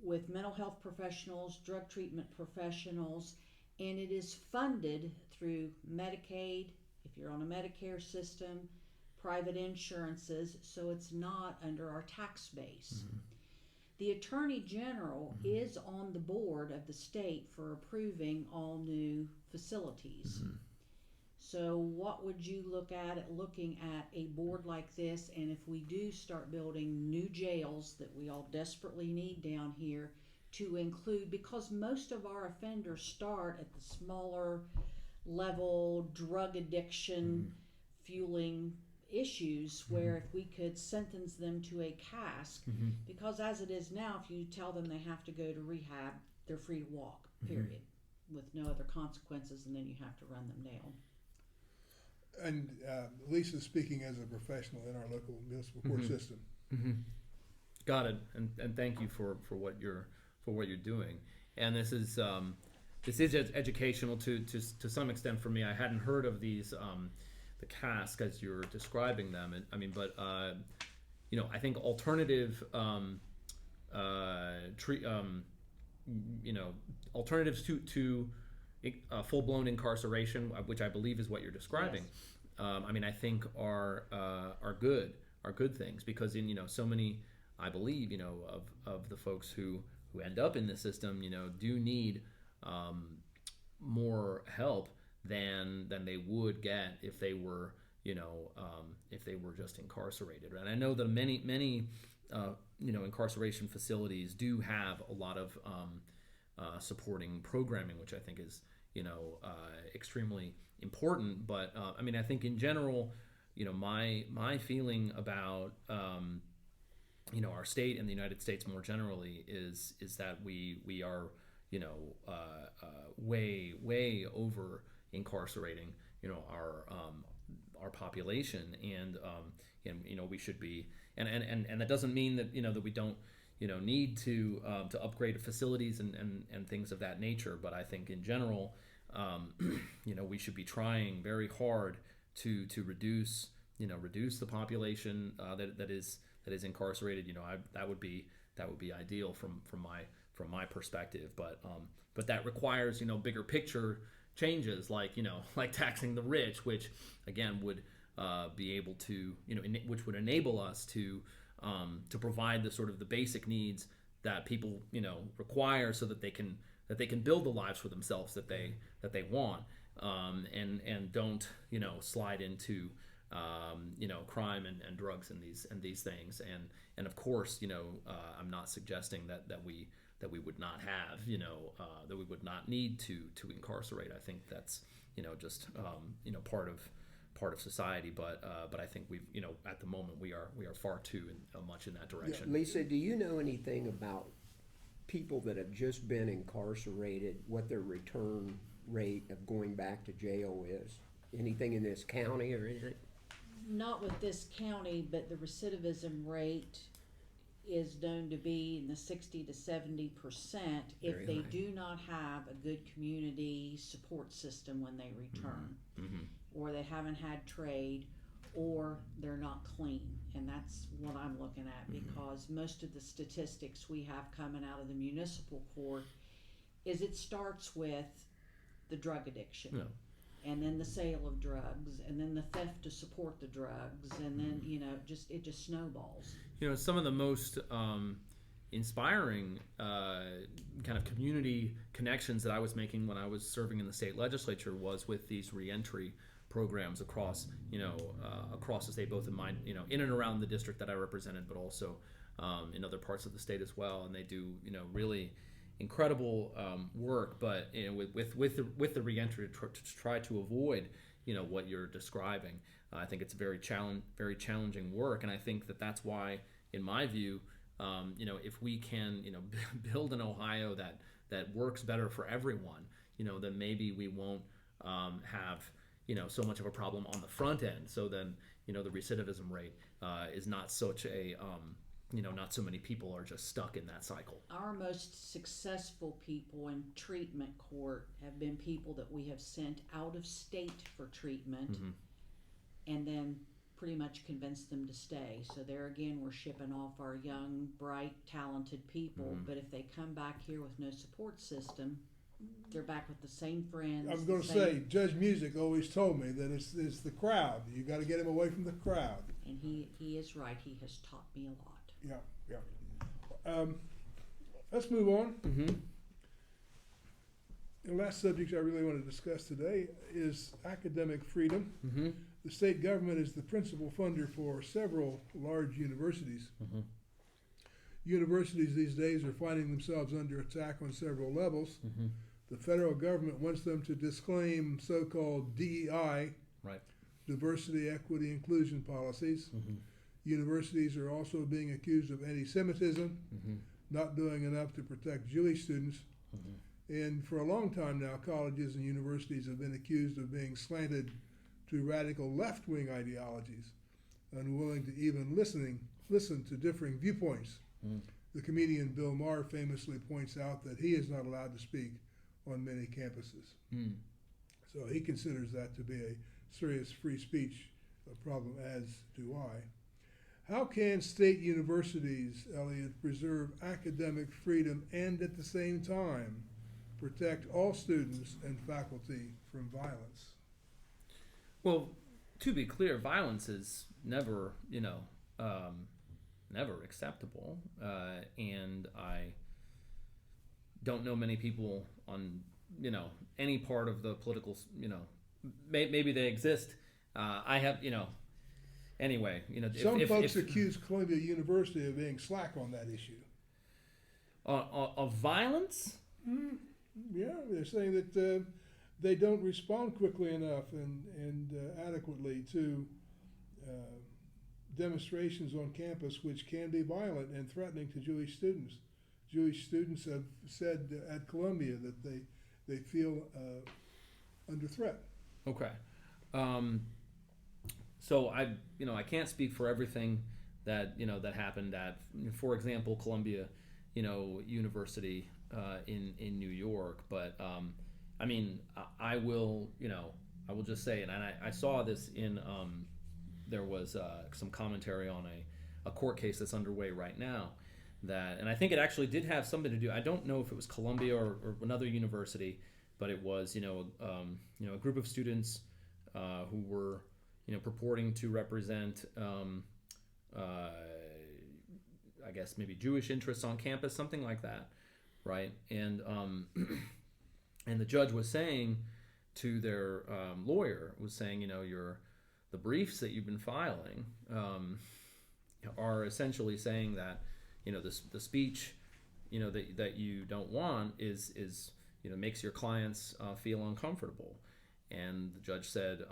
with mental health professionals, drug treatment professionals, and it is funded through Medicaid, if you're on a Medicare system, private insurances, so it's not under our tax base. Mm-hmm. The Attorney General is on the board of the state for approving all new facilities. Mm-hmm. So what would you look at looking at a board like this, and if we do start building new jails that we all desperately need down here to include, because most of our offenders start at the smaller level drug addiction fueling issues, where if we could sentence them to a cask, because as it is now, if you tell them they have to go to rehab, they're free to walk, period, with no other consequences, and then you have to run them down. And Lisa's speaking as a professional in our local municipal court system. Got it. And thank you for what you're doing. And this is educational to some extent for me. I hadn't heard of these the cask as you're describing them. And I mean, but I think alternative alternatives to full-blown incarceration, which I believe is what you're describing. Yes. I think are good things, because in so many, I believe, of the folks who end up in the system, do need more help than they would get if they were just incarcerated. And I know that many incarceration facilities do have a lot of supporting programming, which I think is extremely important. But I think in general, my feeling about our state and the United States more generally is that we are way over incarcerating our population, and we should be, and that doesn't mean that that we don't need to upgrade facilities and things of that nature. But I think in general, we should be trying very hard to reduce the population that is incarcerated. That would be ideal from my perspective. But that requires bigger picture changes, like taxing the rich, which again would be able to which would enable us to provide the sort of the basic needs that people require, so that they can build the lives for themselves that they want, and don't slide into crime and drugs and these things. And of course, I'm not suggesting that we would not have that we would not need to incarcerate. I think that's just part of society, but I think we've at the moment we are far too much in that direction. Yeah. Lisa, do you know anything about people that have just been incarcerated, what their return rate of going back to jail is? Anything in this county or anything? Not with this county, but the recidivism rate is known to be in the 60 to 70% if they do not have a good community support system when they return. Mm-hmm. Or they haven't had trade, or they're not clean. And that's what I'm looking at, because most of the statistics we have coming out of the municipal court is it starts with the drug addiction. Yeah. And then the sale of drugs, and then the theft to support the drugs, and then it just snowballs. Some of the most inspiring kind of community connections that I was making when I was serving in the state legislature was with these reentry programs across the state, both in my in and around the district that I represented, but also in other parts of the state as well. And they do really incredible work, but with the reentry to try to avoid what you're describing. I think it's very challenging work, and I think that's why, in my view, if we can build an Ohio that works better for everyone, then maybe we won't have so much of a problem on the front end. So then the recidivism rate is not such a not so many people are just stuck in that cycle. Our most successful people in treatment court have been people that we have sent out of state for treatment, and then pretty much convinced them to stay. So there again, we're shipping off our young, bright, talented people, but if they come back here with no support system, they're back with the same friends. I was going to say, Judge Music always told me that it's the crowd. You got to get him away from the crowd. And he is right. He has taught me a lot. Yeah. Let's move on. The last subject I really want to discuss today is academic freedom. The state government is the principal funder for several large universities. Universities these days are finding themselves under attack on several levels. The federal government wants them to disclaim so-called DEI, diversity, equity, inclusion policies. Universities are also being accused of anti-Semitism, not doing enough to protect Jewish students. And for a long time now, colleges and universities have been accused of being slanted to radical left-wing ideologies, unwilling to even listen to differing viewpoints. The comedian Bill Maher famously points out that he is not allowed to speak on many campuses. So he considers that to be a serious free speech problem, as do I. How can state universities, Elliot, preserve academic freedom and at the same time protect all students and faculty from violence? Well, to be clear, violence is never, never acceptable. And I don't know many people on, any part of the political, maybe they exist. I have, anyway, Some folks accuse Columbia University of being slack on that issue. Of violence? Yeah, they're saying that they don't respond quickly enough and adequately to demonstrations on campus which can be violent and threatening to Jewish students. Jewish students have said at Columbia that they feel under threat. Okay. So I can't speak for everything that that happened at, for example, Columbia, University in New York. But I will just say, and I saw this in there was some commentary on a court case that's underway right now. And I think it actually did have something to do. I don't know if it was Columbia or another university, but it was a group of students who were purporting to represent I guess maybe Jewish interests on campus, something like that, right? And and the judge was saying to their lawyer, the briefs that you've been filing are essentially saying that the speech that you don't want is makes your clients feel uncomfortable. And the judge said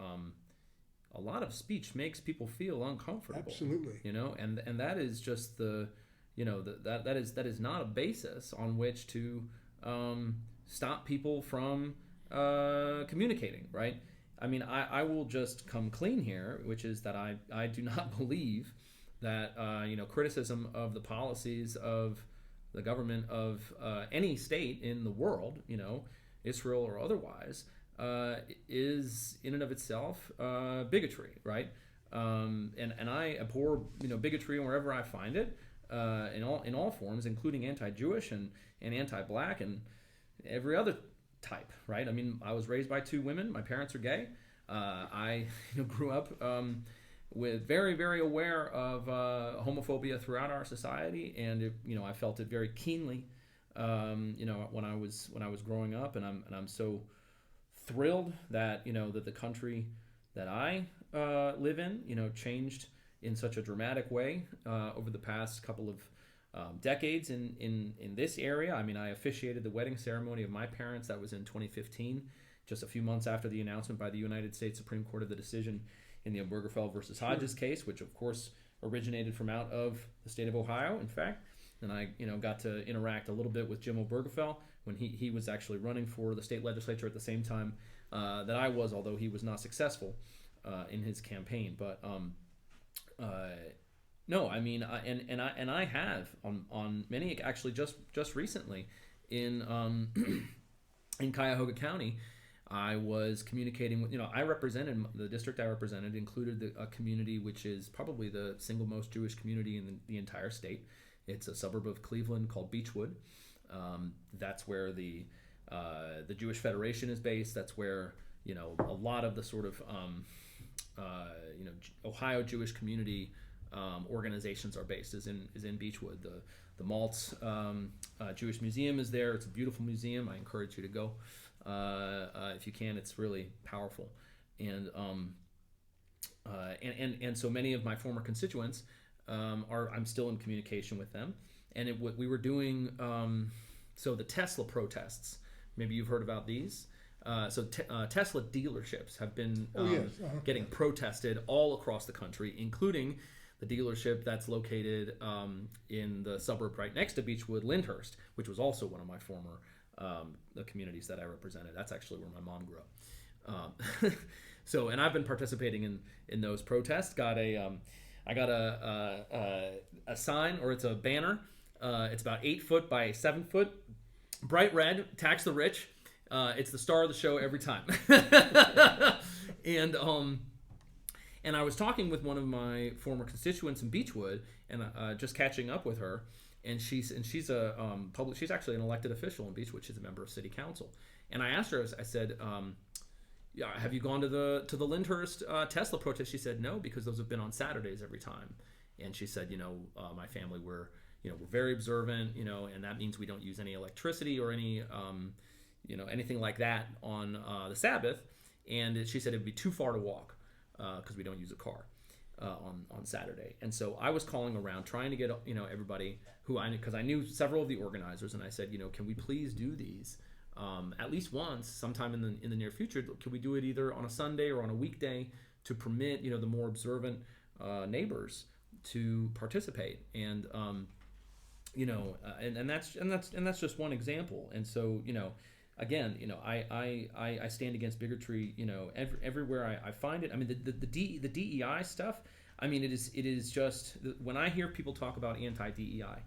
a lot of speech makes people feel uncomfortable. Absolutely. And that is just that is not a basis on which to stop people from communicating, right? I will just come clean here, which is that I do not believe that criticism of the policies of the government of any state in the world, Israel or otherwise, is in and of itself bigotry, right? And I abhor bigotry wherever I find it, in all forms, including anti-Jewish and anti-black and every other type, right? I was raised by two women. My parents are gay. I grew up with very, very aware of homophobia throughout our society, and I felt it very keenly, when I was growing up, and I'm so thrilled that that the country that I live in changed in such a dramatic way over the past couple of decades in this area. I officiated the wedding ceremony of my parents. That was in 2015, just a few months after the announcement by the United States Supreme Court of the decision in the Obergefell versus Hodges case, which of course originated from out of the state of Ohio, in fact. And I got to interact a little bit with Jim Obergefell when he was actually running for the state legislature at the same time that I was, although he was not successful in his campaign. But no, I have on many, actually just recently in in Cuyahoga County, I was communicating with, I represented, the district I represented included a community which is probably the single most Jewish community in the entire state. It's a suburb of Cleveland called Beechwood. That's where the Jewish Federation is based. That's where, a lot of the sort of, Ohio Jewish community organizations are based, is in Beechwood. The Maltz Jewish Museum is there. It's a beautiful museum. I encourage you to go. If you can, it's really powerful, and so many of my former constituents I'm still in communication with them, and we were doing so the Tesla protests. Maybe you've heard about these. Tesla dealerships have been getting protested all across the country, including the dealership that's located in the suburb right next to Beechwood, Lyndhurst, which was also one of my former the communities that I represented. That's actually where my mom grew up. So, and I've been participating in those protests. I got a sign, or it's a banner. It's about 8 foot by 7 foot, bright red, tax the rich. It's the star of the show every time. And I was talking with one of my former constituents in Beechwood, and just catching up with her. And she's she's actually an elected official in Beechwood. She's a member of city council. And I asked her, I said, have you gone to the Lyndhurst Tesla protest? She said no, because those have been on Saturdays every time. And she said, my family we're very observant, and that means we don't use any electricity or any anything like that on the Sabbath. And she said it would be too far to walk because we don't use a car on Saturday. And so I was calling around trying to get everybody because I knew several of the organizers, and I said, can we please do these at least once, sometime in the near future? Can we do it either on a Sunday or on a weekday to permit the more observant neighbors to participate? And and that's just one example. And so again, I stand against bigotry, everywhere I find it. I mean, the DEI stuff. I mean, it is just, when I hear people talk about anti-DEI,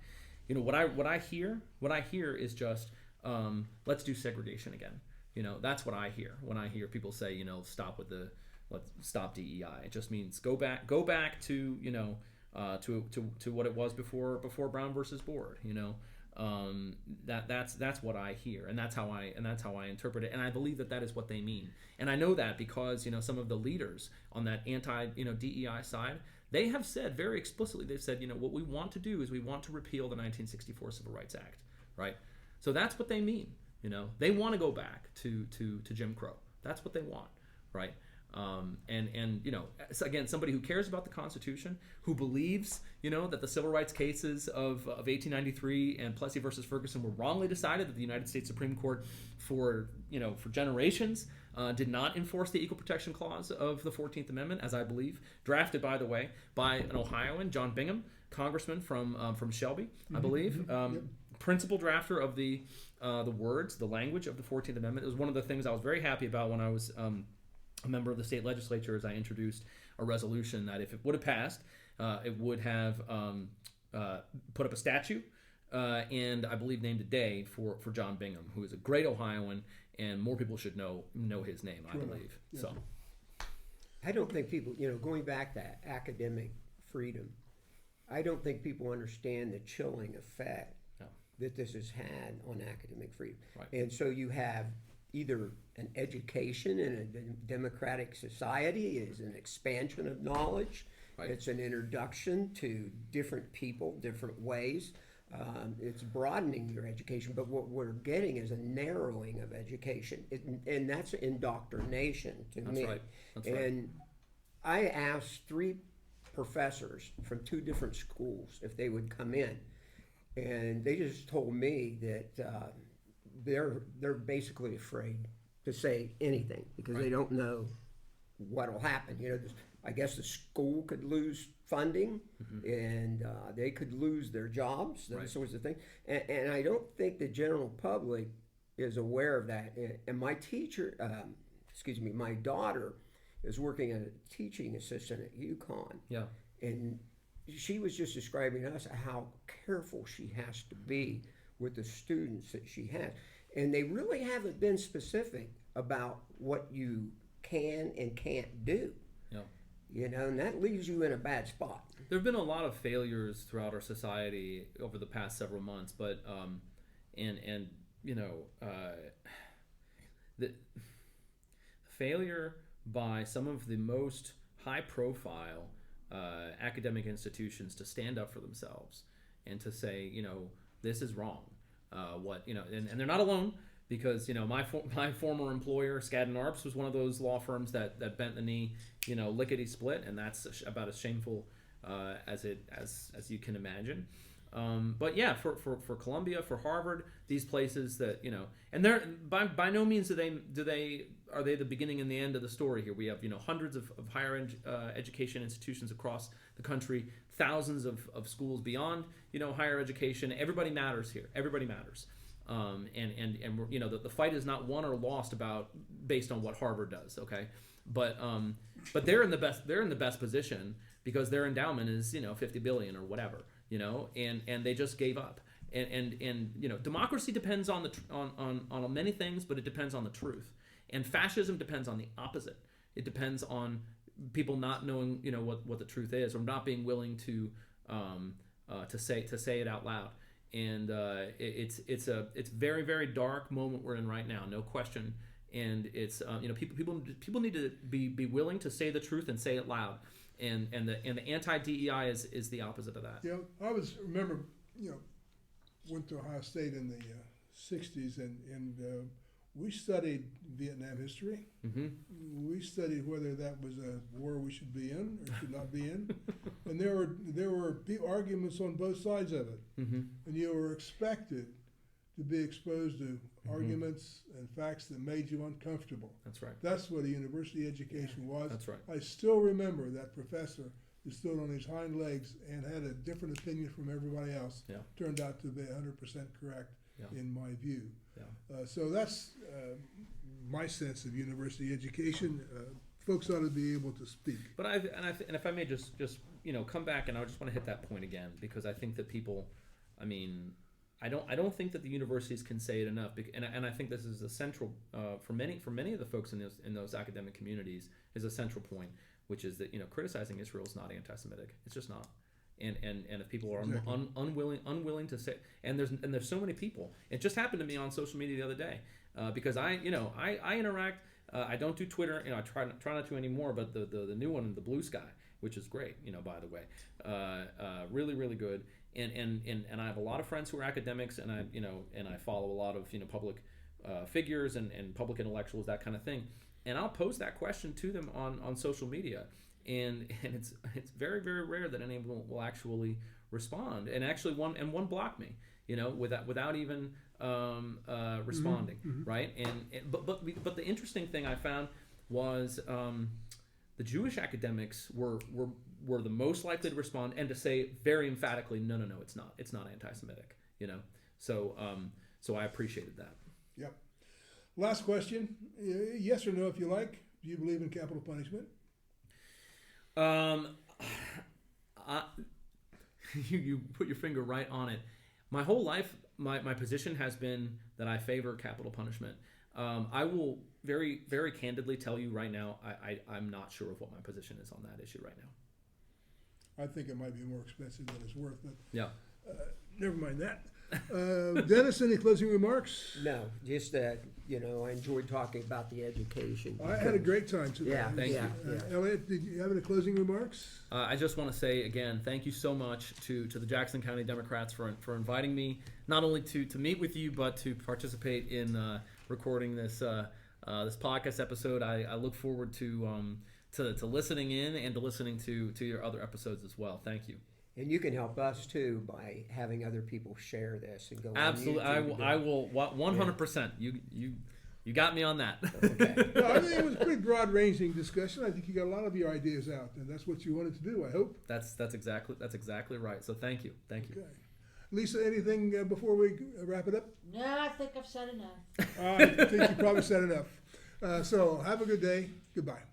what I hear is just let's do segregation again. That's what I hear when I hear people say, let's stop DEI. It just means go back to to what it was before Brown versus Board. That's what I hear, and that's how I interpret it, and I believe that is what they mean. And I know that because some of the leaders on that anti DEI side, they have said very explicitly, they've said what we want to do is we want to repeal the 1964 Civil Rights Act, right? So that's what they mean. They want to go back to Jim Crow. That's what they want, right? And again, somebody who cares about the Constitution, who believes that the civil rights cases of 1893 and Plessy versus Ferguson were wrongly decided, that the United States Supreme Court for generations did not enforce the Equal Protection Clause of the 14th Amendment, as I believe, drafted, by the way, by an Ohioan, John Bingham, congressman from Shelby, I believe, principal drafter of the words, the language of the 14th Amendment. It was one of the things I was very happy about when I was a member of the state legislature, as I introduced a resolution that if it would have passed, it would have put up a statue and I believe named a day for John Bingham, who is a great Ohioan, and more people should know his name, I believe. Yeah. So I don't think people, going back to academic freedom, I don't think people understand the chilling effect that this has had on academic freedom. Right. And so you have either an education in a democratic society is an expansion of knowledge. Right. It's an introduction to different people, different ways. It's broadening your education, but what we're getting is a narrowing of education, and that's indoctrination to me. Right. That's right. And I asked 3 professors from 2 different schools if they would come in, and they just told me that they're basically afraid to say anything because they don't know what will happen. I guess the school could lose funding, and they could lose their jobs, those sorts of things. And I don't think the general public is aware of that. And my teacher, my daughter is working as a teaching assistant at UConn. Yeah. And she was just describing to us how careful she has to be with the students that she has. And they really haven't been specific about what you can and can't do. Yeah. And that leaves you in a bad spot. There have been a lot of failures throughout our society over the past several months, but the failure by some of the most high-profile academic institutions to stand up for themselves and to say, this is wrong. And they're not alone, because my former employer, Skadden Arps, was one of those law firms that bent the knee, lickety split, and that's about as shameful as you can imagine. But yeah, for Columbia, for Harvard, these places that and they're by no means are they the beginning and the end of the story here. We have hundreds of higher education institutions across the country, thousands of schools beyond higher education. Everybody matters here. Everybody matters. And we're, the fight is not won or lost based on what Harvard does. Okay, but they're in the best position because their endowment is $50 billion or whatever, and they just gave up. And democracy depends on on many things, but it depends on the truth. And fascism depends on the opposite. It depends on people not knowing what the truth is, or not being willing to say it out loud. And it's a very, very dark moment we're in right now, no question. And it's people need to be willing to say the truth and say it loud. And the anti-DEI is the opposite of that. I remember went to Ohio State in the 60s, and we studied Vietnam history. Mm-hmm. We studied whether that was a war we should be in or should not be in, and there were arguments on both sides of it. Mm-hmm. And you were expected to be exposed to arguments and facts that made you uncomfortable. That's right. That's what a university education was. That's right. I still remember that professor who stood on his hind legs and had a different opinion from everybody else. Yeah. Turned out to be 100% correct in my view. Yeah. So that's my sense of university education. Folks ought to be able to speak. But if I may just come back, and I just want to hit that point again, because I think that people, I don't think that the universities can say it enough, and I think this is a central for many of the folks in those academic communities is a central point, which is that criticizing Israel is not anti-Semitic. It's just not. And if people are unwilling to say, and there's so many people. It just happened to me on social media the other day, because I interact. I don't do Twitter. I try not to anymore. But the new one, the Blue Sky, which is great. By the way, really, really good. And I have a lot of friends who are academics, and I follow a lot of public figures and public intellectuals, that kind of thing. And I'll pose that question to them on social media, and it's very, very rare that any of them will actually respond. And actually one blocked me, without even responding, Mm-hmm. right? But the interesting thing I found was the Jewish academics were the most likely to respond and to say very emphatically, no, it's not anti-Semitic, So I appreciated that. Yep. Last question: yes or no, if you like. Do you believe in capital punishment? You put your finger right on it. My whole life, my position has been that I favor capital punishment. I will very, very candidly tell you right now, I'm not sure of what my position is on that issue right now. I think it might be more expensive than it's worth, but yeah. Never mind that. Dennis, any closing remarks? No, just that, I enjoyed talking about the education. I had a great time today. Yeah, thank you. Elliot, did you have any closing remarks? I just want to say again, thank you so much to the Jackson County Democrats for inviting me, not only to meet with you, but to participate in recording this podcast episode. I look forward to listening in and to listening to your other episodes as well. Thank you. And you can help us too by having other people share this and go. Absolutely, I will 100%. You got me on that. Okay. Well, I think it was a pretty broad-ranging discussion. I think you got a lot of your ideas out, and that's what you wanted to do. I hope. That's exactly right. So thank you. Okay. Lisa, anything before we wrap it up? No, I think I've said enough. I think you probably said enough. So have a good day. Goodbye.